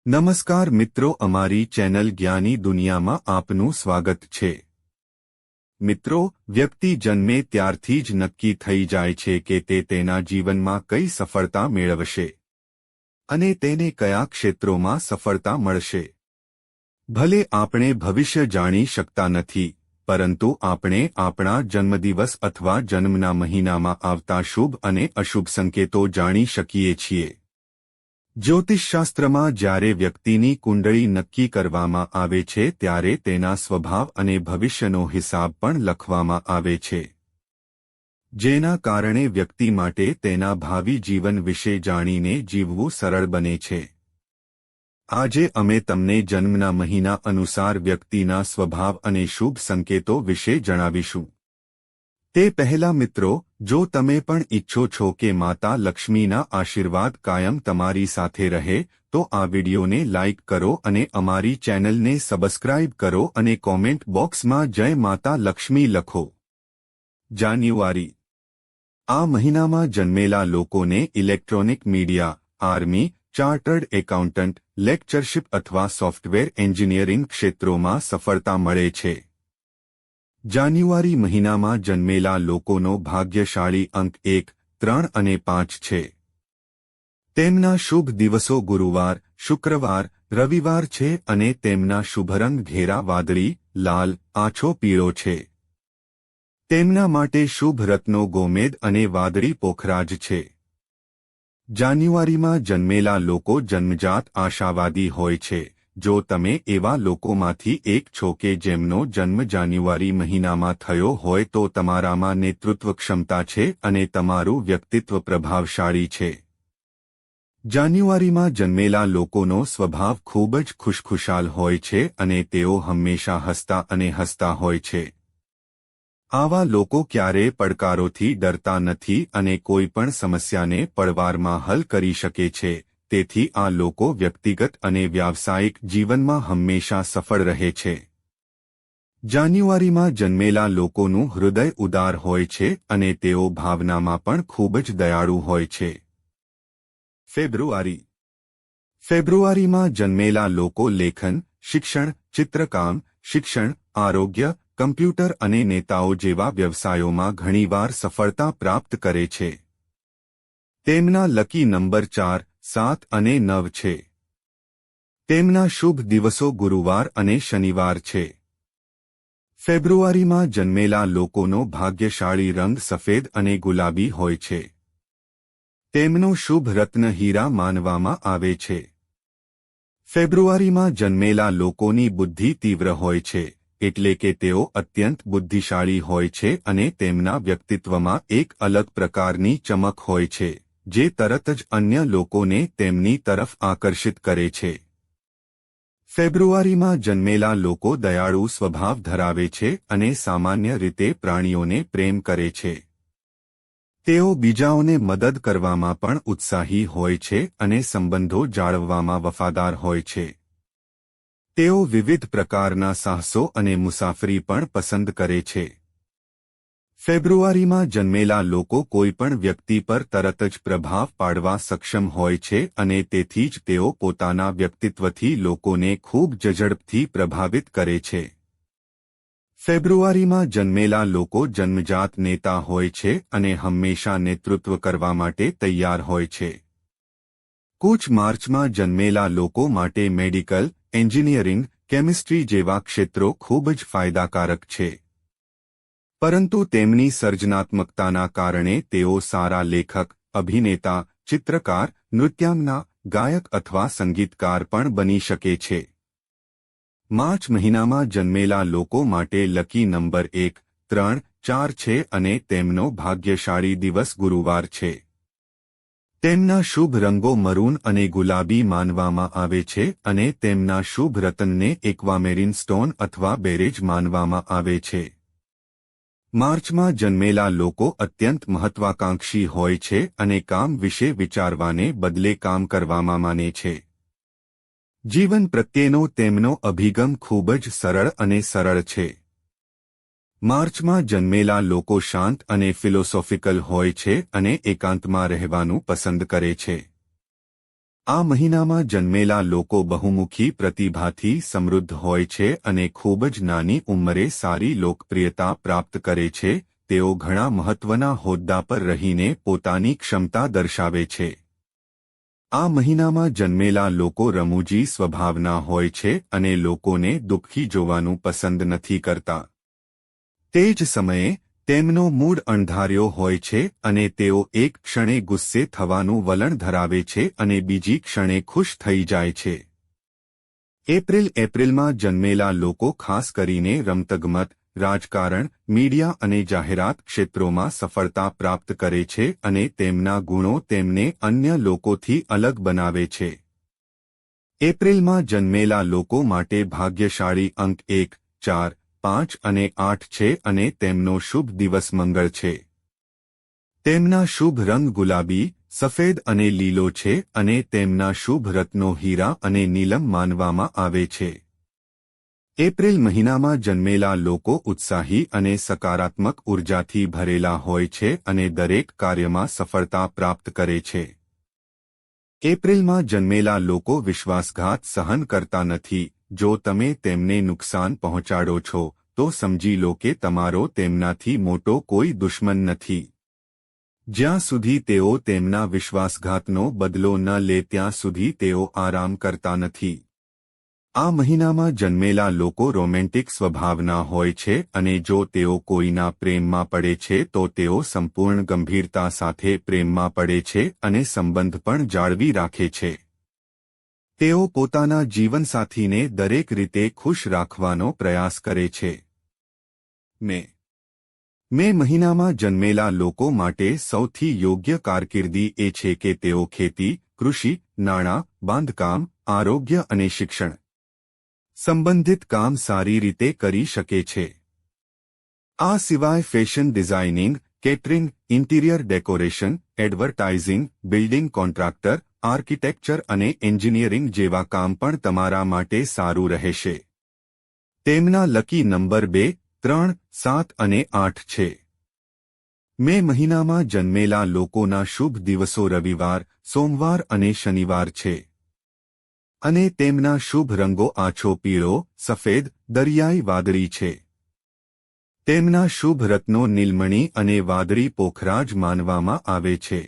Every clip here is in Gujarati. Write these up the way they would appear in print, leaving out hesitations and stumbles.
નમસ્કાર મિત્રો, અમારી ચેનલ જ્ઞાની દુનિયામાં આપનું સ્વાગત છે। મિત્રો, વ્યક્તિ જન્મે ત્યારથી જ નક્કી થઈ જાય છે કે તે તેના જીવનમાં કઈ સફળતા મેળવશે અને તેને કયા ક્ષેત્રોમાં સફળતા મળશે। ભલે આપણે ભવિષ્ય જાણી શકતા નથી, પરંતુ આપણે આપણા જન્મદિવસ અથવા જન્મના મહિનામાં આવતા શુભ અને અશુભ સંકેતો જાણી શકીએ છીએ। જ્યોતિષશાસ્ત્રમાં જ્યારે વ્યક્તિની કુંડળી નક્કી કરવામાં આવે છે ત્યારે તેના સ્વભાવ અને ભવિષ્યનો હિસાબ પણ લખવામાં આવે છે, જેના કારણે વ્યક્તિ માટે તેના ભાવિ જીવન વિશે જાણીને જીવવું સરળ બને છે। આજે અમે તમને જન્મના મહિના અનુસાર વ્યક્તિના સ્વભાવ અને શુભ સંકેતો વિશે જણાવીશું। તે પહેલા મિત્રો, જો તમે પણ ઈચ્છો છો કે માતા લક્ષ્મીના આશીર્વાદ કાયમ તમારી સાથે રહે, તો આ વિડિયોને લાઇક કરો અને અમારી ચેનલને સબસ્ક્રાઇબ કરો અને કોમેન્ટ બોક્સમાં જય માતા લક્ષ્મી લખો। જાન્યુઆરી। આ મહિનામાં જન્મેલા લોકોને electronic media, army, chartered accountant, lectureship અથવા સોફ્ટવેર એન્જિનિયરિંગ ક્ષેત્રોમાં સફળતા મળે છે। જાન્યુઆરી મહિનામાં જન્મેલા લોકોનો ભાગ્યશાળી અંક 1, 3 અને 5 છે। તેમના શુભ દિવસો ગુરુવાર, શુક્રવાર, રવિવાર છે અને તેમના શુભરંગ ઘેરા વાદળી, લાલ, આછો પીળો છે। તેમના માટે શુભ રત્નો ગોમેદ અને વાદળી પોખરાજ છે। જાન્યુઆરીમાં જન્મેલા લોકો જન્મજાત આશાવાદી હોય છે। જો તમે એવા લોકોમાંથી એક છો કે જેમનો જન્મ જાન્યુઆરી મહિનામાં થયો હોય તો તમારામાં નેતૃત્વ ક્ષમતા છે અને તમારું વ્યક્તિત્વ પ્રભાવશાળી છે। જાન્યુઆરીમાં જન્મેલા લોકોનો સ્વભાવ ખૂબ જ ખુશખુશાલ હોય છે અને તેઓ હંમેશા હસતા અને હસતા હોય છે। આવા લોકો ક્યારેય પડકારોથી ડરતા નથી અને કોઈ પણ સમસ્યાને પળવારમાં હલ કરી શકે છે। તેથી આ લોકો વ્યક્તિગત અને વ્યાવસાયિક જીવનમાં હંમેશા સફળ રહે છે। જાન્યુઆરીમાં જન્મેલા લોકોનું હૃદય ઉદાર હોય છે અને તેઓ ભાવનામાં પણ ખૂબ જ દયાળુ હોય છે। ફેબ્રુઆરી। ફેબ્રુઆરીમાં જન્મેલા લોકો લેખન, શિક્ષણ, ચિત્રકામ, શિક્ષણ, આરોગ્ય, કમ્પ્યુટર અને નેતાઓ જેવા વ્યવસાયોમાં ઘણીવાર સફળતા પ્રાપ્ત કરે છે। તેમના લકી નંબર 4, 7 અને 9 છે। તેમના શુભ દિવસો ગુરુવાર અને શનિવાર છે। ફેબ્રુઆરીમાં જન્મેલા લોકોનો ભાગ્યશાળી રંગ સફેદ અને ગુલાબી હોય છે। તેમનો શુભ રત્ન હીરા માનવામાં આવે છે। ફેબ્રુઆરીમાં જન્મેલા લોકોની બુદ્ધિ તીવ્ર હોય છે, એટલે કે તેઓ અત્યંત બુદ્ધિશાળી હોય છે અને તેમના વ્યક્તિત્વમાં એક અલગ પ્રકારની ચમક હોય છે, જે તરત જ અન્ય લોકોને તેમની તરફ આકર્ષિત કરે છે। ફેબ્રુઆરીમાં જન્મેલા લોકો દયાળુ સ્વભાવ ધરાવે છે અને સામાન્ય રીતે પ્રાણીઓને પ્રેમ કરે છે। તેઓ બીજાઓને મદદ કરવામાં પણ ઉત્સાહી હોય છે અને સંબંધો જાળવવામાં વફાદાર હોય છે। તેઓ વિવિધ પ્રકારના સાહસો અને મુસાફરી પણ પસંદ કરે છે। ફેબ્રુઆરીમાં જન્મેલા લોકો કોઈ પણ વ્યક્તિ પર તરત જ પ્રભાવ પાડવા સક્ષમ હોય છે અને તેથી જ તેઓ પોતાના વ્યક્તિત્વથી લોકોને ખૂબ જ ઝડપથી પ્રભાવિત કરે છે। ફેબ્રુઆરીમાં જન્મેલા લોકો જન્મજાત નેતા હોય છે અને હંમેશા નેતૃત્વ કરવા માટે તૈયાર હોય છે। કુછ માર્ચમાં જન્મેલા લોકો માટે મેડિકલ, એન્જિનિયરિંગ, કેમિસ્ટ્રી જેવા ક્ષેત્રો ખૂબ જ ફાયદાકારક છે। પરંતુ તેમની સર્જનાત્મકતાના કારણે તેઓ સારા લેખક, અભિનેતા, ચિત્રકાર, નૃત્યાંગના, ગાયક અથવા સંગીતકાર પણ બની શકે છે। માર્ચ મહિનામાં જન્મેલા લોકો માટે લકી નંબર 1, 3, 4 છે અને તેમનો ભાગ્યશાળી દિવસ ગુરુવાર છે। તેમના શુભ રંગો મરૂન અને ગુલાબી માનવામાં આવે છે અને તેમના શુભ રતનને એક્વામેરિન સ્ટોન અથવા બેરેજ માનવામાં આવે છે। માર્ચમાં જન્મેલા લોકો અત્યંત મહત્વાકાંક્ષી હોય છે અને કામ વિશે વિચારવાને બદલે કામ કરવામાં માને છે। જીવન પ્રત્યેનો તેમનો અભિગમ ખૂબ જ સરળ અને સરળ છે। માર્ચમાં જન્મેલા લોકો શાંત અને ફિલોસોફિકલ હોય છે અને એકાંતમાં રહેવાનું પસંદ કરે છે। આ મહિનામાં જન્મેલા લોકો બહુમુખી પ્રતિભાથી સમૃદ્ધ હોય છે અને ખૂબ જ નાની ઉંમરે સારી લોકપ્રિયતા પ્રાપ્ત કરે છે. તેઓ ઘણા મહત્વના હોદ્દા પર રહીને પોતાની ક્ષમતા દર્શાવે છે. આ મહિનામાં જન્મેલા લોકો રમૂજી સ્વભાવના હોય છે અને લોકોને દુઃખી જોવાનું પસંદ નથી કરતા. તે જ સમયે તેમનો મૂડ અણધાર્યો હોય છે અને તેઓ એક ક્ષણે ગુસ્સે થવાનું વલણ ધરાવે છે અને બીજી ક્ષણે ખુશ થઈ જાય છે. એપ્રિલમાં જન્મેલા લોકો ખાસ કરીને રમતગમત, રાજકારણ, મીડિયા અને જાહેરાત ક્ષેત્રોમાં સફળતા પ્રાપ્ત કરે છે અને તેમના ગુણો તેમને અન્ય લોકોથી અલગ બનાવે છે. એપ્રિલમાં જન્મેલા લોકો માટે ભાગ્યશાળી અંક 1, 4, 5 અને 8 છે અને તેમનો શુભ દિવસ મંગળ છે. તેમના શુભ રંગ ગુલાબી, સફેદ અને લીલો છે અને તેમના શુભ રત્નો હીરા અને નીલમ માનવામાં આવે છે. એપ્રિલ મહિનામાં જન્મેલા લોકો ઉત્સાહી અને સકારાત્મક ઉર્જાથી ભરેલા હોય છે અને દરેક કાર્યમાં સફળતા પ્રાપ્ત કરે છે. એપ્રિલમાં જન્મેલા લોકો વિશ્વાસઘાત સહન કરતા નથી. જો તમે તેમને નુકસાન પહોંચાડો છો તો સમજી લો કે તમારો તેમનાથી મોટો કોઈ દુશ્મન નથી. જ્યાં સુધી તેઓ તેમના વિશ્વાસઘાતનો બદલો ન લે ત્યાં સુધી તેઓ આરામ કરતા નથી. આ મહિનામાં જન્મેલા લોકો રોમેન્ટિક સ્વભાવના હોય છે અને જો તેઓ કોઈના પ્રેમમાં પડે છે તો તેઓ સંપૂર્ણ ગંભીરતા સાથે પ્રેમમાં પડે છે અને સંબંધ પણ જાળવી રાખે છે. તેઓ પોતાના જીવનસાથીને દરેક રીતે ખુશ રાખવાનો પ્રયાસ કરે છે. મે મહિનામાં જન્મેલા લોકો માટે સૌથી યોગ્ય કારકિર્દી એ છે કે તેઓ ખેતી, કૃષિ, નાણાં, બાંધકામ, આરોગ્ય અને શિક્ષણ સંબંધિત કામ સારી રીતે કરી શકે છે. આ સિવાય fashion designing, catering, interior decoration, advertising, building contractor, architecture અને એન્જિનિયરિંગ જેવા કામ પણ તમારા માટે સારું રહેશે. તેમના લકી નંબર 2, 3, 7 અને 8 છે. મે મહિનામાં જન્મેલા લોકોના શુભ દિવસો રવિવાર, સોમવાર અને શનિવાર છે. અને તેમના શુભ રંગો આછો પીળો, સફેદ, દરિયાઈ વાદળી છે. તેમના શુભ રત્નો નીલમણી અને વાદળી પોખરાજ માનવામાં આવે છે.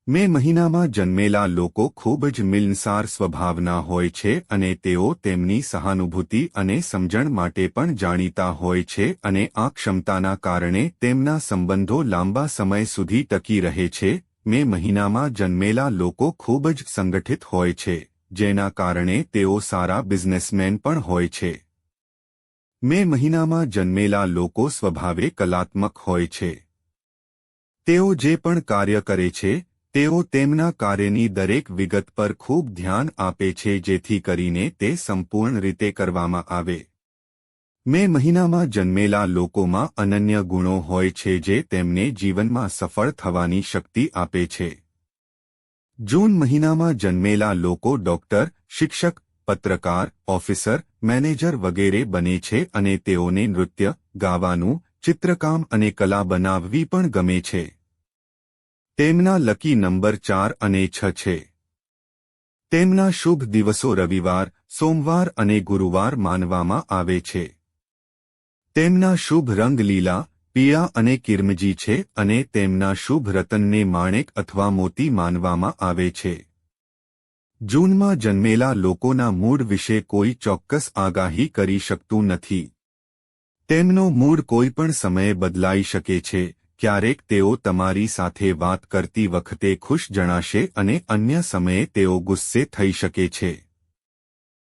મે મહિનામાં જન્મેલા લોકો ખૂબ જ મિલનસાર સ્વભાવના હોય છે અને તેઓ તેમની સહાનુભૂતિ અને સમજણ માટે પણ જાણીતા હોય છે અને આ ક્ષમતાના કારણે તેમના સંબંધો લાંબા સમય સુધી ટકી રહે છે. મે મહિનામાં જન્મેલા લોકો ખૂબ જ સંગઠિત હોય છે, જેના કારણે તેઓ સારા બિઝનેસમેન પણ હોય છે. મે મહિનામાં જન્મેલા લોકો સ્વભાવે કલાત્મક હોય છે. તેઓ જે પણ કાર્ય કરે છે તેઓ તેમના કાર્યની દરેક વિગત પર ખૂબ ધ્યાન આપે છે જેથી કરીને તે સંપૂર્ણ રીતે કરવામાં આવે. મે મહિનામાં જન્મેલા લોકોમાં અનન્ય ગુણો હોય છે જે તેમને જીવનમાં સફળ થવાની શક્તિ આપે છે. જૂન મહિનામાં જન્મેલા લોકો ડોક્ટર, શિક્ષક, પત્રકાર, ઓફિસર, મેનેજર વગેરે બને છે અને તેઓને નૃત્ય, ગાવાનું, ચિત્રકામ અને કલા બનાવવી પણ ગમે છે. તેમના લકી નંબર 4 અને 6 છે. તેમના શુભ દિવસો રવિવાર, સોમવાર અને ગુરુવાર માનવામાં આવે છે. તેમના શુભ રંગ લીલા, પીળા અને કિરમજી છે અને તેમના શુભ રતનને માણેક અથવા મોતી માનવામાં આવે છે. જૂનમાં જન્મેલા લોકોના મૂડ વિશે કોઈ ચોક્કસ આગાહી કરી શકતું નથી. તેમનો મૂડ કોઈ પણ સમયે બદલાઈ શકે છે. ક્યારેક તેઓ તમારી સાથે વાત કરતી વખતે ખુશ જણાશે અને અન્ય સમયે તેઓ ગુસ્સે થઈ શકે છે.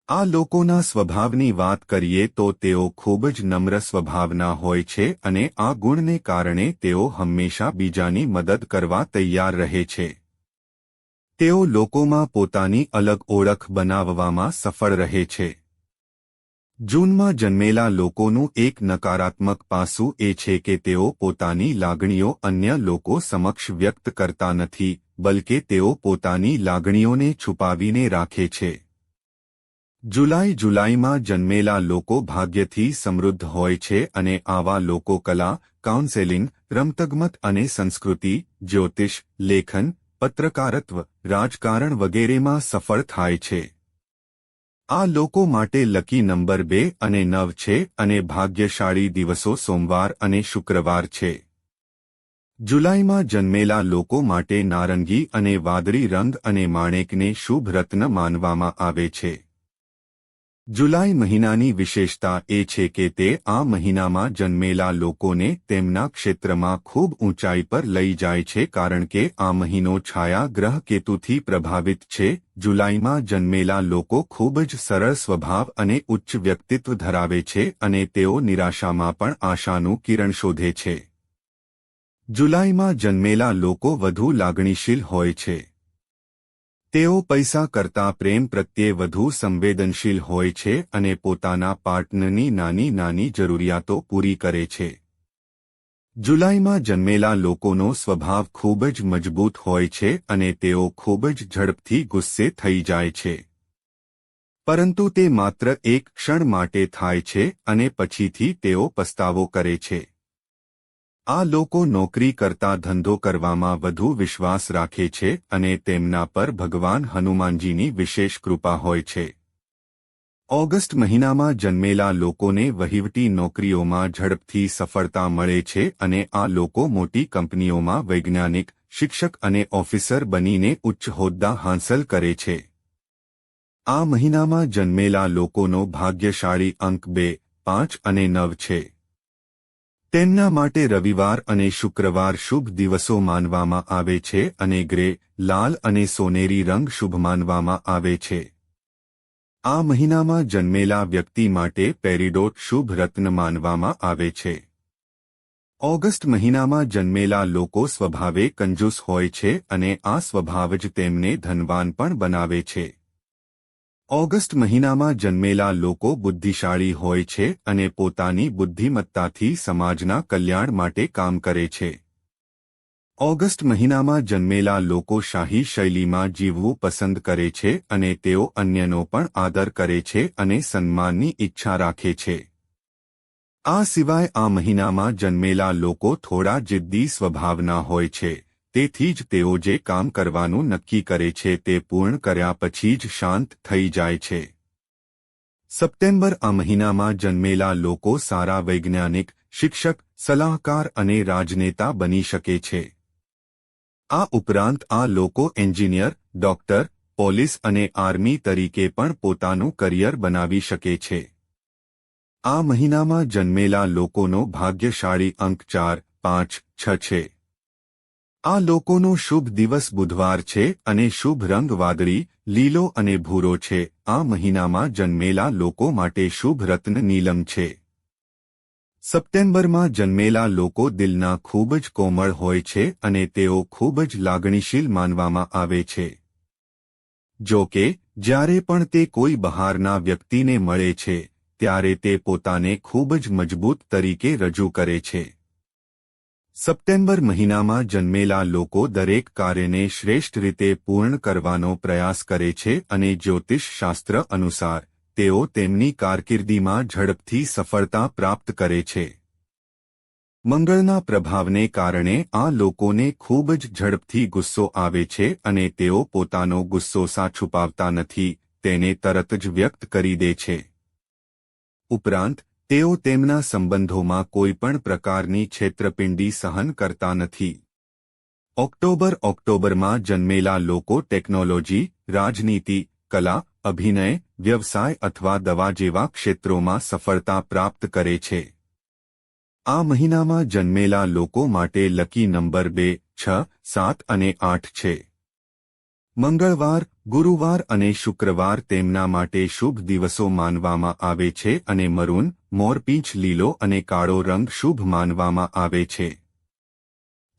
આ લોકોના સ્વભાવની વાત કરીએ તો તેઓ ખૂબ જ નમ્ર સ્વભાવના હોય છે અને આ ગુણને કારણે તેઓ હંમેશા બીજાની મદદ કરવા તૈયાર રહે છે. તેઓ લોકોમાં પોતાની અલગ ઓળખ બનાવવામાં સફળ રહે છે. જૂનમાં જન્મેલા લોકોનું એક નકારાત્મક પાસું એ છે કે તેઓ પોતાની લાગણીઓ અન્ય લોકો સમક્ષ વ્યક્ત કરતા નથી, બલકે તેઓ પોતાની લાગણીઓને છુપાવીને રાખે છે. જુલાઈમાં જન્મેલા લોકો ભાગ્યથી સમૃદ્ધ હોય છે અને આવા લોકો કલા, કાઉન્સેલિંગ, રમતગમત અને સંસ્કૃતિ, જ્યોતિષ, લેખન, પત્રકારત્વ, રાજકારણ વગેરેમાં સફળ થાય છે. આ લોકો માટે લકી નંબર 2 અને 9 છે અને ભાગ્યશાળી દિવસો સોમવાર અને શુક્રવાર છે. જુલાઈમાં જન્મેલા લોકો માટે નારંગી અને વાદળી રંગ અને માણેકને શુભ રત્ન માનવામાં આવે છે. જુલાઈ મહિનાની વિશેષતા એ છે કે તે આ મહિનામાં જન્મેલા લોકોને તેમના ક્ષેત્રમાં ખૂબ ઊંચાઈ પર લઈ જાય છે કારણ કે આ મહિનો છાયા ગ્રહ કેતુથી પ્રભાવિત છે. જુલાઈમાં જન્મેલા લોકો ખૂબ જ સરળ સ્વભાવ અને ઉચ્ચ વ્યક્તિત્વ ધરાવે છે અને તેઓ નિરાશામાં પણ આશાનું કિરણ શોધે છે. જુલાઈમાં જન્મેલા લોકો વધુ લાગણીશીલ હોય છે. તેઓ પૈસા કરતાં પ્રેમ પ્રત્યે વધુ સંવેદનશીલ હોય છે અને પોતાના પાર્ટનરની નાની નાની જરૂરિયાતો પૂરી કરે છે. જુલાઈમાં જન્મેલા લોકોનો સ્વભાવ ખૂબ જ મજબૂત હોય છે અને તેઓ ખૂબ જ ઝડપથી ગુસ્સે થઈ જાય છે. પરંતુ તે માત્ર એક ક્ષણ માટે થાય છે અને પછીથી તેઓ પસ્તાવો કરે છે. આ લોકો નોકરી કરતા ધંધો કરવામાં વધુ વિશ્વાસ રાખે છે અને તેમના પર ભગવાન હનુમાનજીની વિશેષ કૃપા હોય છે. ઓગસ્ટ મહિનામાં જન્મેલા લોકોને વહીવટી નોકરીઓમાં ઝડપથી સફળતા મળે છે અને આ લોકો મોટી કંપનીઓમાં વૈજ્ઞાનિક, શિક્ષક અને ઓફિસર બનીને ઉચ્ચ હોદ્દા હાંસલ કરે છે. આ મહિનામાં જન્મેલા લોકોનો ભાગ્યશાળી અંક 2, 5 અને 9 છે. તેમના માટે રવિવાર અને શુક્રવાર શુભ દિવસો માનવામાં આવે છે અને ગ્રે, લાલ અને સોનેરી રંગ શુભ માનવામાં આવે છે. આ મહિનામાં જન્મેલા વ્યક્તિ માટે પેરિડોટ શુભ રત્ન માનવામાં આવે છે. ઓગસ્ટ મહિનામાં જન્મેલા લોકો સ્વભાવે કંજૂસ હોય છે અને આ સ્વભાવ જ તેમને ધનવાન પણ બનાવે છે. ઓગસ્ટ મહિનામાં જન્મેલા લોકો બુદ્ધિશાળી હોય છે અને પોતાની બુદ્ધિમત્તાથી સમાજના કલ્યાણ માટે કામ કરે છે. ઓગસ્ટ મહિનામાં જન્મેલા લોકો શાહી શૈલીમાં જીવવું પસંદ કરે છે અને તેઓ અન્યનો પણ આદર કરે છે અને સન્માનની ઈચ્છા રાખે છે. આ સિવાય આ મહિનામાં જન્મેલા લોકો થોડા જિદ્દી સ્વભાવના હોય છે. તેથી જ તેઓ જે કામ કરવાનું નક્કી કરે છે તે પૂર્ણ કર્યા પછી જ શાંત થઈ જાય છે. સપ્ટેમ્બર આ મહિનામાં જન્મેલા લોકો સારા વૈજ્ઞાનિક, શિક્ષક, સલાહકાર અને રાજનેતા બની શકે છે. આ ઉપરાંત આ લોકો એન્જિનિયર, ડોક્ટર, પોલીસ અને આર્મી તરીકે પણ પોતાનું કરિયર બનાવી શકે છે. આ મહિનામાં જન્મેલા લોકોનો ભાગ્યશાળી અંક 4, 5, 6 છે. આ લોકોનો શુભ દિવસ બુધવાર છે અને શુભ રંગ વાદળી, લીલો અને ભૂરો છે. આ મહિનામાં જન્મેલા લોકો માટે શુભ રત્ન નીલમ છે. સપ્ટેમ્બરમાં જન્મેલા લોકો દિલના ખૂબ જ કોમળ હોય છે અને તેઓ ખૂબ જ લાગણીશીલ માનવામાં આવે છે. જો કે, જ્યારે પણ તે કોઈ બહારના વ્યક્તિને મળે છે, ત્યારે તે પોતાને ખૂબ જ મજબૂત તરીકે રજૂ કરે છે. સપ્ટેમ્બર મહિનામાં જન્મેલા લોકો દરેક કાર્યને શ્રેષ્ઠ રીતે પૂર્ણ કરવાનો પ્રયાસ કરે છે અને જ્યોતિષ શાસ્ત્ર અનુસાર તેઓ તેમની કારકિર્દીમાં ઝડપથી સફળતા પ્રાપ્ત કરે છે. મંગળના પ્રભાવને કારણે આ લોકોને ખૂબ જ ઝડપથી ગુસ્સો આવે છે અને તેઓ પોતાનો ગુસ્સો છુપાવતા નથી, તેને તરત જ વ્યક્ત કરી દે છે. ઉપરાંત, તેઓ તેમના સંબંધોમાં કોઈપણ પ્રકારની છેતરપિંડી સહન કરતા નથી. ઓક્ટોબરમાં જન્મેલા લોકો ટેકનોલોજી, રાજનીતિ, કલા, અભિનય, વ્યવસાય અથવા દવા જેવા ક્ષેત્રોમાં સફળતા પ્રાપ્ત કરે છે. આ મહિનામાં જન્મેલા લોકો માટે લકી નંબર 2, 6, 7 અને 8 છે. મંગળવાર, ગુરુવાર અને શુક્રવાર તેમના માટે શુભ દિવસો માનવામાં આવે છે અને મરૂન, મોરપીંછ લીલો અને કાળો રંગ શુભ માનવામાં આવે છે.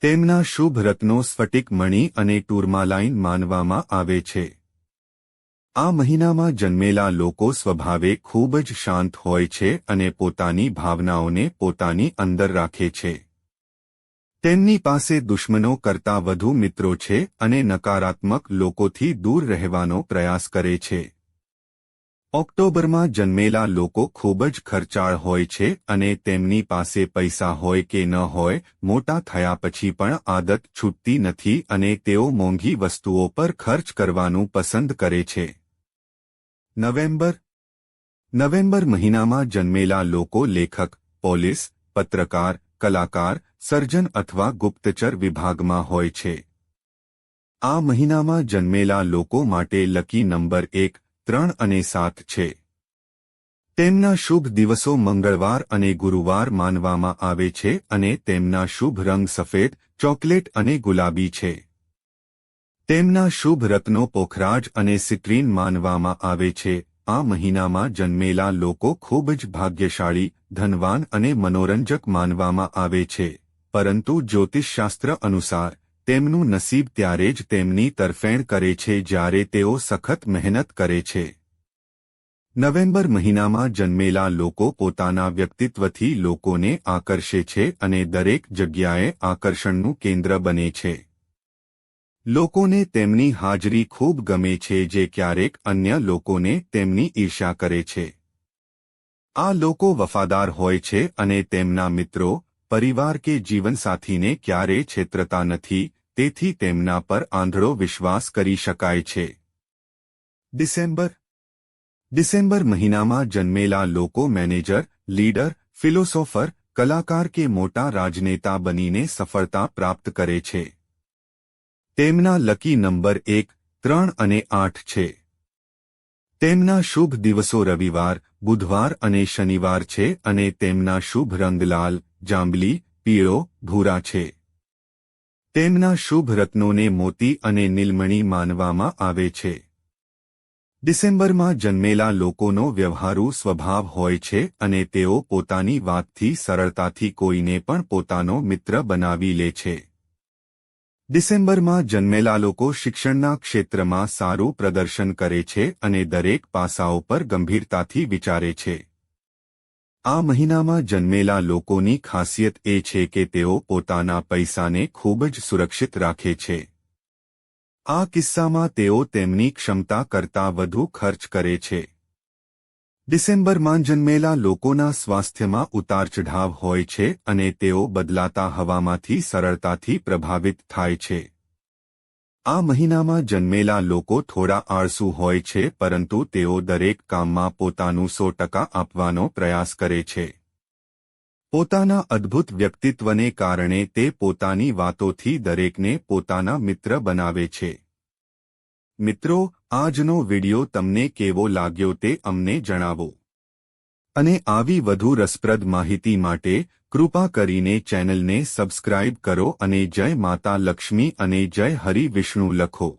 તેમના શુભ રત્નો સ્ફટિક મણિ અને ટુર્માલાઇન માનવામાં આવે છે. આ મહિનામાં જન્મેલા લોકો સ્વભાવે ખૂબ જ શાંત હોય છે અને પોતાની ભાવનાઓને પોતાની અંદર રાખે છે. તેમની પાસે દુશ્મનો કરતાં વધુ મિત્રો છે અને નકારાત્મક લોકોથી દૂર રહેવાનો પ્રયાસ કરે છે. ઓક્ટોબરમાં જન્મેલા લોકો ખૂબ જ ખર્ચાળ હોય છે અને તેમની પાસે પૈસા હોય કે ન હોય, મોટા થયા પછી પણ આદત છૂટતી નથી અને તેઓ મોંઘી વસ્તુઓ પર ખર્ચ કરવાનું પસંદ કરે છે. નવેમ્બર મહિનામાં જન્મેલા લોકો લેખક, પોલીસ, પત્રકાર, કલાકાર, સર્જન અથવા ગુપ્તચર વિભાગમાં હોય છે. આ મહિનામાં જન્મેલા લોકો માટે લકી નંબર 1, 3 અને 7 છે. તેમના શુભ દિવસો મંગળવાર અને ગુરુવાર માનવામાં આવે છે અને તેમના શુભ રંગ સફેદ, ચોકલેટ અને ગુલાબી છે. તેમના શુભ રત્નો પોખરાજ અને સિટ્રીન માનવામાં આવે છે. આ મહિનામાં જન્મેલા લોકો ખૂબ જ ભાગ્યશાળી, ધનવાન અને મનોરંજક માનવામાં આવે છે, પરંતુ જ્યોતિષશાસ્ત્ર અનુસાર તેમનું નસીબ ત્યારે જ તેમની તરફેણ કરે છે જ્યારે તેઓ સખત મહેનત કરે છે. નવેમ્બર મહિનામાં જન્મેલા લોકો પોતાના વ્યક્તિત્વથી લોકોને આકર્ષે છે અને દરેક જગ્યાએ આકર્ષણનું કેન્દ્ર બને છે. લોકોને તેમની હાજરી ખૂબ ગમે છે જે ક્યારેક અન્ય લોકોને તેમની ઈર્ષ્યા કરે છે. આ લોકો વફાદાર હોય છે અને તેમના મિત્રો, પરિવાર કે જીવનસાથીને ક્યારેય છેતરતા નથી, તેથી તેમના પર આંધળો વિશ્વાસ કરી શકાય છે. ડિસેમ્બર મહિનામાં જન્મેલા લોકો મેનેજર, લીડર, ફિલોસોફર, કલાકાર કે મોટા રાજનેતા બનીને સફળતા પ્રાપ્ત કરે છે. તેમના લકી નંબર 1, 3 અને 8 છે. તેમના શુભ દિવસો રવિવાર, બુધવાર અને શનિવાર છે અને તેમના શુભ રંગ લાલ, જાંબલી, પીળો, ભૂરા છે. તેમના શુભ રત્નોને મોતી અને નીલમણી માનવામાં આવે છે. ડિસેમ્બરમાં જન્મેલા લોકોનો વ્યવહારુ સ્વભાવ હોય છે અને તેઓ પોતાની વાતથી સરળતાથી કોઈને પણ પોતાનો મિત્ર બનાવી લે છે. ડિસેમ્બરમાં જન્મેલા લોકો શિક્ષણના ક્ષેત્રમાં સારું પ્રદર્શન કરે છે અને દરેક પાસાઓ પર ગંભીરતાથી વિચારે છે. આ મહિનામાં જન્મેલા લોકોની ખાસિયત એ છે કે તેઓ પોતાના પૈસાને ખૂબ જ સુરક્ષિત રાખે છે. આ કિસ્સામાં તેઓ તેમની ક્ષમતા કરતાં વધુ ખર્ચ કરે છે. ડિસેમ્બરમાં જન્મેલા લોકોના સ્વાસ્થ્યમાં ઉતારચઢાવ હોય છે અને તેઓ બદલાતા હવામાંથી સરળતાથી પ્રભાવિત થાય છે. આ મહિનામાં જન્મેલા લોકો થોડા આળસુ હોય છે પરંતુ તેઓ દરેક કામમાં પોતાનું 100% આપવાનો પ્રયાસ કરે છે. પોતાના અદ્ભુત વ્યક્તિત્વને કારણે તે પોતાની વાતોથી દરેકને પોતાના મિત્ર બનાવે છે. મિત્રો, આજનો વિડિયો તમને કેવો લાગ્યો તે અમને જણાવો. અને આવી વધુ રસપ્રદ માહિતી માટે કૃપા કરીને ચેનલને સબસ્ક્રાઇબ કરો અને જય માતા લક્ષ્મી અને જય હરિ વિષ્ણુ લખો.